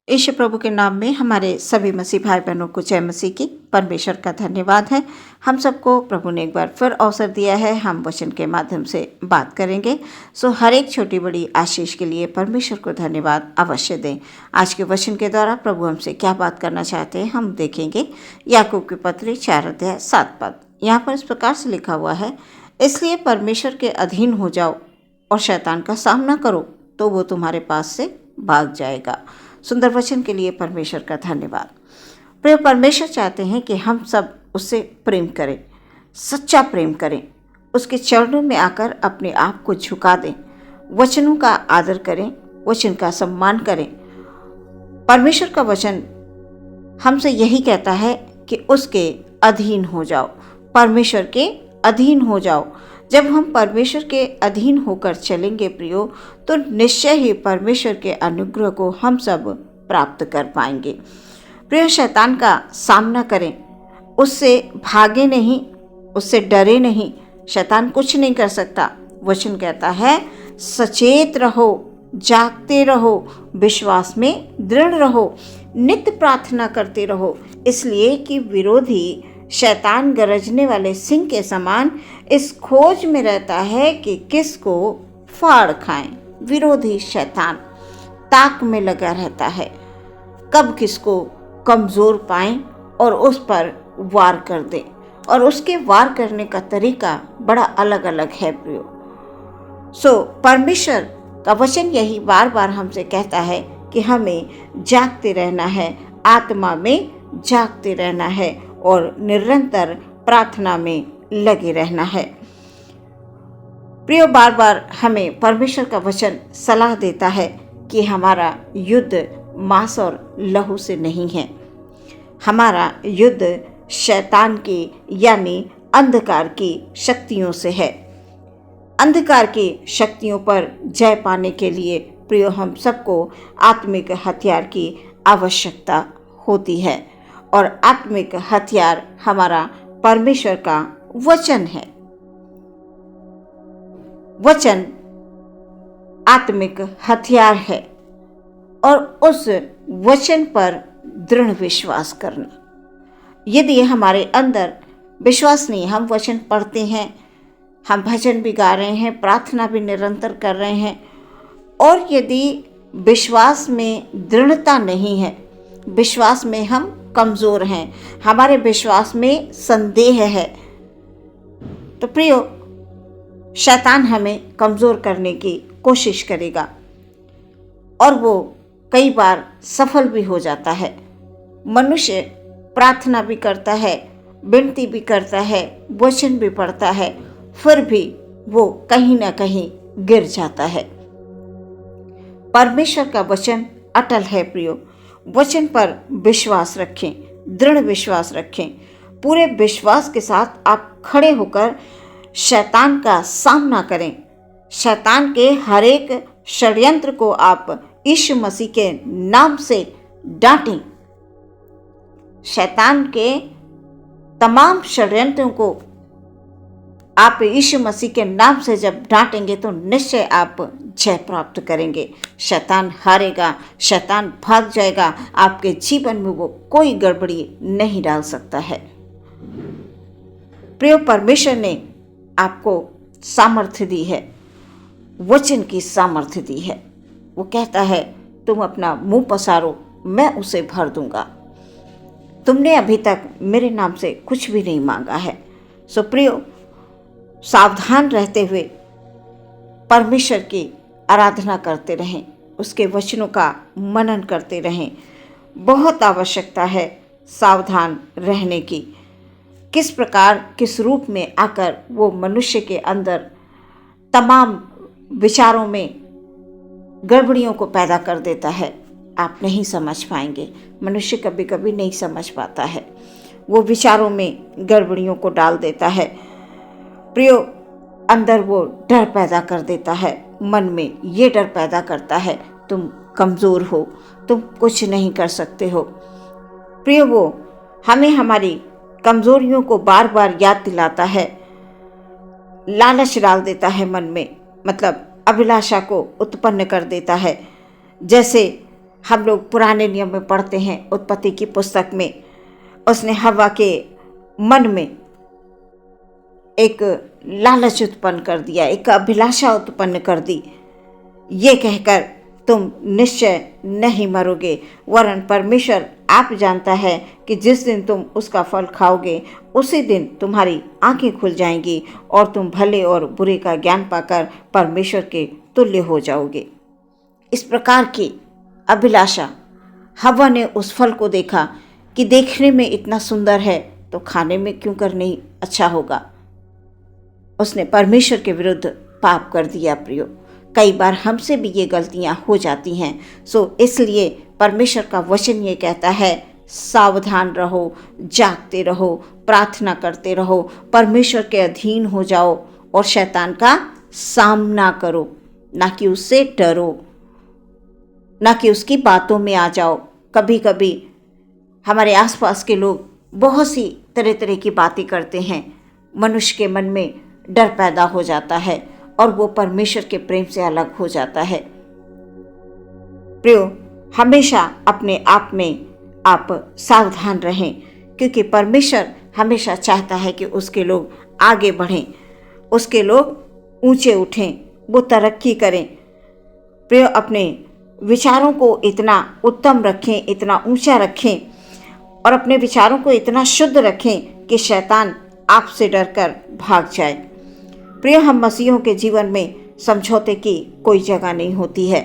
यीशु प्रभु के नाम में हमारे सभी मसीह भाई बहनों को जय मसीह की। परमेश्वर का धन्यवाद है। हम सबको प्रभु ने एक बार फिर अवसर दिया है, हम वचन के माध्यम से बात करेंगे। हर एक छोटी बड़ी आशीष के लिए परमेश्वर को धन्यवाद अवश्य दें। आज के वचन के द्वारा प्रभु हमसे क्या बात करना चाहते हैं हम देखेंगे। याकूब की पत्री 4 अध्याय 7 पद यहाँ पर इस प्रकार से लिखा हुआ है, इसलिए परमेश्वर के अधीन हो जाओ और शैतान का सामना करो तो वो तुम्हारे पास से भाग जाएगा। सुंदर वचन के लिए परमेश्वर का धन्यवाद। प्रिय, परमेश्वर चाहते हैं कि हम सब उससे प्रेम करें, सच्चा प्रेम करें, उसके चरणों में आकर अपने आप को झुका दें, वचनों का आदर करें, वचन का सम्मान करें। परमेश्वर का वचन हमसे यही कहता है कि उसके अधीन हो जाओ, परमेश्वर के अधीन हो जाओ। जब हम परमेश्वर के अधीन होकर चलेंगे प्रियो, तो निश्चय ही परमेश्वर के अनुग्रह को हम सब प्राप्त कर पाएंगे। प्रियो, शैतान का सामना करें, उससे भागे नहीं, उससे डरे नहीं। शैतान कुछ नहीं कर सकता। वचन कहता है सचेत रहो, जागते रहो, विश्वास में दृढ़ रहो, नित्य प्रार्थना करते रहो, इसलिए कि विरोधी शैतान गरजने वाले सिंह के समान इस खोज में रहता है कि किसको फाड़ खाएं। विरोधी शैतान ताक में लगा रहता है, कब किसको कमज़ोर पाएं और उस पर वार कर दें। और उसके वार करने का तरीका बड़ा अलग अलग है प्रियो। परमेश्वर का वचन यही बार बार हमसे कहता है कि हमें जागते रहना है, आत्मा में जागते रहना है और निरंतर प्रार्थना में लगे रहना है। प्रियो, बार बार हमें परमेश्वर का वचन सलाह देता है कि हमारा युद्ध मांस और लहू से नहीं है। हमारा युद्ध शैतान की यानी अंधकार की शक्तियों से है। अंधकार की शक्तियों पर जय पाने के लिए प्रियो, हम सबको आत्मिक हथियार की आवश्यकता होती है और आत्मिक हथियार हमारा परमेश्वर का वचन है। वचन आत्मिक हथियार है और उस वचन पर दृढ़ विश्वास करना। यदि हमारे अंदर विश्वास नहीं, हम वचन पढ़ते हैं, हम भजन भी गा रहे हैं, प्रार्थना भी निरंतर कर रहे हैं, और यदि विश्वास में दृढ़ता नहीं है, विश्वास में हम कमज़ोर हैं, हमारे विश्वास में संदेह है, तो प्रियो, शैतान हमें कमज़ोर करने की कोशिश करेगा और वो कई बार सफल भी हो जाता है। मनुष्य प्रार्थना भी करता है, विनती भी करता है, वचन भी पढ़ता है, फिर भी वो कहीं ना कहीं गिर जाता है। परमेश्वर का वचन अटल है प्रियो। वचन पर विश्वास रखें, दृढ़ विश्वास रखें। पूरे विश्वास के साथ आप खड़े होकर शैतान का सामना करें। शैतान के हर एक षड्यंत्र को आप यीशु मसीह के नाम से डांटें। शैतान के तमाम षड्यंत्रों को आप यीशु मसीह के नाम से जब डांटेंगे तो निश्चय आप जय प्राप्त करेंगे। शैतान हारेगा, शैतान भाग जाएगा। आपके जीवन में वो कोई गड़बड़ी नहीं डाल सकता है। प्रिय, परमेश्वर ने आपको सामर्थ्य दी है, वचन की सामर्थ्य दी है। वो कहता है तुम अपना मुंह पसारो, मैं उसे भर दूंगा। तुमने अभी तक मेरे नाम से कुछ भी नहीं मांगा है। प्रियो, सावधान रहते हुए परमेश्वर की आराधना करते रहें, उसके वचनों का मनन करते रहें। बहुत आवश्यकता है सावधान रहने की। किस प्रकार, किस रूप में आकर वो मनुष्य के अंदर तमाम विचारों में गड़बड़ियों को पैदा कर देता है, आप नहीं समझ पाएंगे। मनुष्य कभी कभी नहीं समझ पाता है, वो विचारों में गड़बड़ियों को डाल देता है। प्रियो, अंदर वो डर पैदा कर देता है, मन में ये डर पैदा करता है तुम कमज़ोर हो, तुम कुछ नहीं कर सकते हो। प्रियो, वो हमें हमारी कमज़ोरियों को बार बार याद दिलाता है, लालच डाल देता है मन में, मतलब अभिलाषा को उत्पन्न कर देता है। जैसे हम लोग पुराने नियम में पढ़ते हैं, उत्पत्ति की पुस्तक में उसने हव्वा के मन में एक लालच उत्पन्न कर दिया, एक अभिलाषा उत्पन्न कर दी, ये कहकर तुम निश्चय नहीं मरोगे, वरन परमेश्वर आप जानता है कि जिस दिन तुम उसका फल खाओगे उसी दिन तुम्हारी आंखें खुल जाएंगी और तुम भले और बुरे का ज्ञान पाकर परमेश्वर के तुल्य हो जाओगे। इस प्रकार की अभिलाषा हव्वा ने उस फल को देखा कि देखने में इतना सुंदर है तो खाने में क्यों कर नहीं अच्छा होगा। उसने परमेश्वर के विरुद्ध पाप कर दिया। प्रियो, कई बार हमसे भी ये गलतियां हो जाती हैं। सो इसलिए परमेश्वर का वचन ये कहता है, सावधान रहो, जागते रहो, प्रार्थना करते रहो, परमेश्वर के अधीन हो जाओ और शैतान का सामना करो, ना कि उससे डरो, ना कि उसकी बातों में आ जाओ। कभी कभी हमारे आसपास के लोग बहुत सी तरह तरह की बातें करते हैं, मनुष्य के मन में डर पैदा हो जाता है और वो परमेश्वर के प्रेम से अलग हो जाता है। प्रियो, हमेशा अपने आप में आप सावधान रहें, क्योंकि परमेश्वर हमेशा चाहता है कि उसके लोग आगे बढ़ें, उसके लोग ऊंचे उठें, वो तरक्की करें। प्रियो, अपने विचारों को इतना उत्तम रखें, इतना ऊंचा रखें और अपने विचारों को इतना शुद्ध रखें कि शैतान आपसे डरकर भाग जाए। प्रिय, हम मसीहों के जीवन में समझौते की कोई जगह नहीं होती है।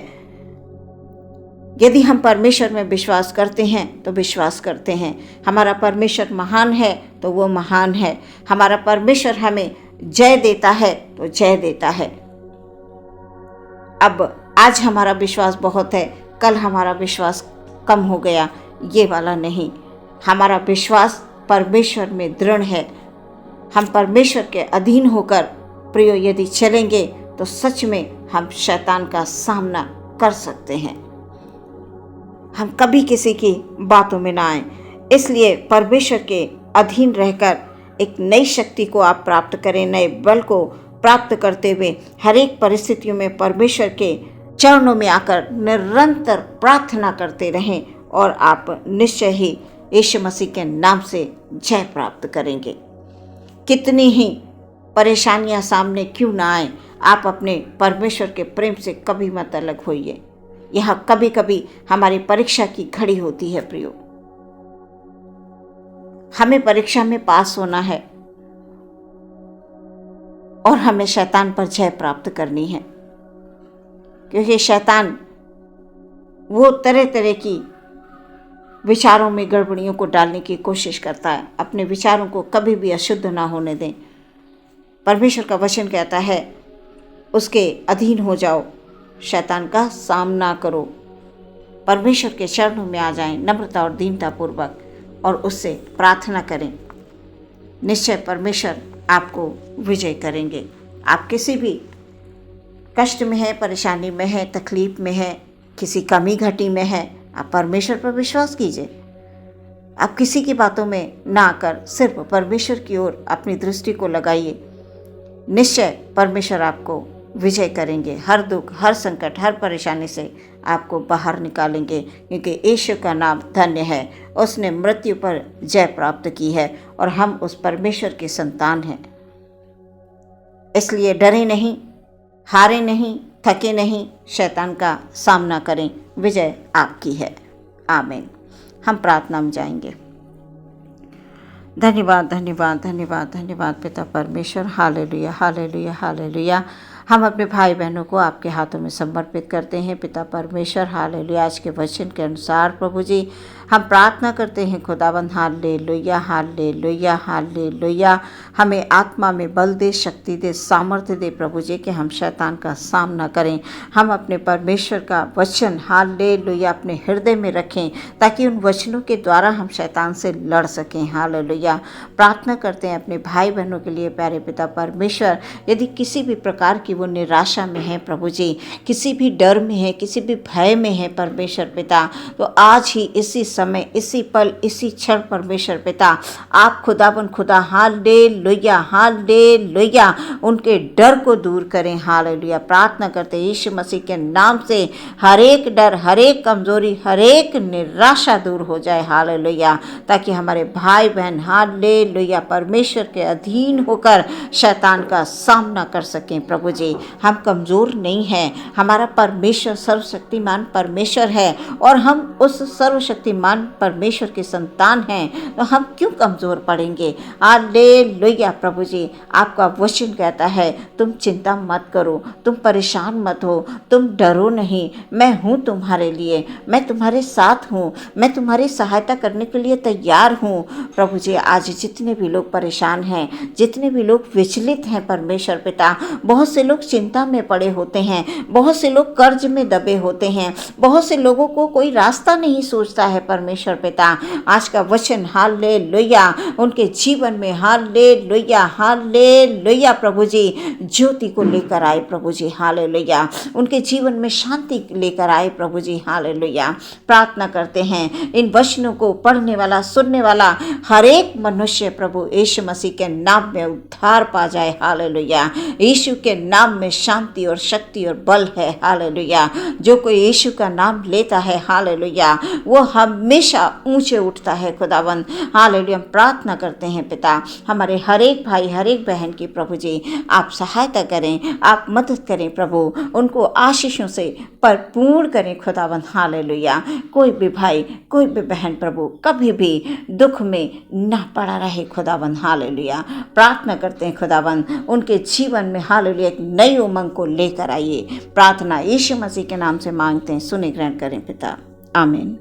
यदि हम परमेश्वर में विश्वास करते हैं तो विश्वास करते हैं, हमारा परमेश्वर महान है तो वो महान है, हमारा परमेश्वर हमें जय देता है तो जय देता है। अब आज हमारा विश्वास बहुत है, कल हमारा विश्वास कम हो गया, ये वाला नहीं। हमारा विश्वास परमेश्वर में दृढ़ है। हम परमेश्वर के अधीन होकर प्रियो यदि चलेंगे तो सच में हम शैतान का सामना कर सकते हैं। हम कभी किसी की बातों में ना आए। इसलिए परमेश्वर के अधीन रहकर एक नई शक्ति को आप प्राप्त करें, नए बल को प्राप्त करते हुए हर एक परिस्थितियों में परमेश्वर के चरणों में आकर निरंतर प्रार्थना करते रहें और आप निश्चय ही यीशु मसीह के नाम से जय प्राप्त करेंगे। कितनी ही परेशानियां सामने क्यों ना आए, आप अपने परमेश्वर के प्रेम से कभी मत अलग होइए। यह कभी कभी हमारी परीक्षा की घड़ी होती है। प्रियो, हमें परीक्षा में पास होना है और हमें शैतान पर जय प्राप्त करनी है, क्योंकि शैतान वो तरह तरह की विचारों में गड़बड़ियों को डालने की कोशिश करता है। अपने विचारों को कभी भी अशुद्ध ना होने दें। परमेश्वर का वचन कहता है, उसके अधीन हो जाओ, शैतान का सामना करो, परमेश्वर के चरणों में आ जाएं नम्रता और दीनता पूर्वक और उससे प्रार्थना करें। निश्चय परमेश्वर आपको विजय करेंगे। आप किसी भी कष्ट में है, परेशानी में है, तकलीफ में है, किसी कमी घटी में है, आप परमेश्वर पर विश्वास कीजिए। आप किसी की बातों में ना आकर सिर्फ परमेश्वर की ओर अपनी दृष्टि को लगाइए। निश्चय परमेश्वर आपको विजय करेंगे। हर दुख, हर संकट, हर परेशानी से आपको बाहर निकालेंगे, क्योंकि यीशु का नाम धन्य है। उसने मृत्यु पर जय प्राप्त की है और हम उस परमेश्वर के संतान हैं। इसलिए डरे नहीं, हारे नहीं, थके नहीं, शैतान का सामना करें। विजय आपकी है। आमीन। हम प्रार्थना में जाएंगे। धन्यवाद, धन्यवाद, धन्यवाद, धन्यवाद पिता परमेश्वर। Hallelujah, hallelujah, hallelujah. हम अपने भाई बहनों को आपके हाथों में समर्पित करते हैं पिता परमेश्वर। हालेलुया। आज के वचन के अनुसार प्रभु जी हम प्रार्थना करते हैं खुदावंद। Hallelujah, hallelujah, hallelujah. हमें आत्मा में बल दे, शक्ति दे, सामर्थ्य दे प्रभु जी कि हम शैतान का सामना करें। हम अपने परमेश्वर का वचन हालेलुया अपने हृदय में रखें, ताकि उन वचनों के द्वारा हम शैतान से लड़ सकें। हालेलुया। प्रार्थना करते हैं अपने भाई बहनों के लिए प्यारे पिता परमेश्वर, यदि किसी भी प्रकार की वो निराशा में है प्रभु जी, किसी भी डर में है, किसी भी भय में है परमेश्वर पिता, तो आज ही इसी समय, इसी पल, इसी क्षण परमेश्वर पिता आप खुदावन खुदा हालेलुया हालेलुया उनके डर को दूर करें। हालेलुया प्रार्थना करते यीशु मसीह के नाम से हर एक डर, हर एक कमजोरी, हर एक निराशा दूर हो जाए। हालेलुया, ताकि हमारे भाई बहन हालेलुया परमेश्वर के अधीन होकर शैतान का सामना कर सकें। प्रभु जी, हम कमज़ोर नहीं हैं, हमारा परमेश्वर सर्वशक्तिमान परमेश्वर है और हम उस सर्वशक्तिमान परमेश्वर के संतान हैं, तो हम क्यों कमज़ोर पड़ेंगे। हालेलुया प्रभु जी, आपका वचन कहता है तुम चिंता मत करो, तुम परेशान मत हो, तुम डरो नहीं, मैं हूँ तुम्हारे लिए, मैं तुम्हारे साथ हूँ, मैं तुम्हारी सहायता करने के लिए तैयार हूँ। प्रभु जी, आज जितने भी लोग परेशान हैं, जितने भी लोग विचलित हैं परमेश्वर पिता, बहुत से लोग चिंता में पड़े होते हैं, बहुत से लोग कर्ज में दबे होते हैं, बहुत से लोगों को कोई रास्ता नहीं सोचता है परमेश्वर पिता, आज का वचन हालेलुया उनके जीवन में हालेलुया हालेलुया प्रभु जी ज्योति को लेकर आए। प्रभु जी हालेलुया उनके जीवन में शांति लेकर आए। प्रभु जी हालेलुया प्रार्थना करते हैं इन वचनों को पढ़ने वाला, सुनने वाला हर एक मनुष्य प्रभु यीशु मसीह के नाम में उद्धार पा जाए। हालेलुया यीशु के नाम में शांति और शक्ति और बल है। हालेलुया जो कोई यीशु का नाम लेता है हालेलुया वो हमेशा ऊंचे उठता है। खुदावन हालेलुया प्रार्थना करते हैं पिता, हमारे हर एक भाई, हर एक बहन की प्रभु जी आप सहायता करें, आप मदद करें प्रभु, उनको आशीषों से भरपूर करें खुदावन। हालेलुया कोई भी भाई, कोई भी बहन प्रभु कभी भी दुख में ना पड़ा रहे खुदावन। हालेलुया प्रार्थना करते हैं खुदावन उनके जीवन में हालेलुया एक नई उमंग को लेकर आइए। प्रार्थना यीशु मसीह के नाम से मांगते हैं, सुने ग्रहण करें पिता, आमीन।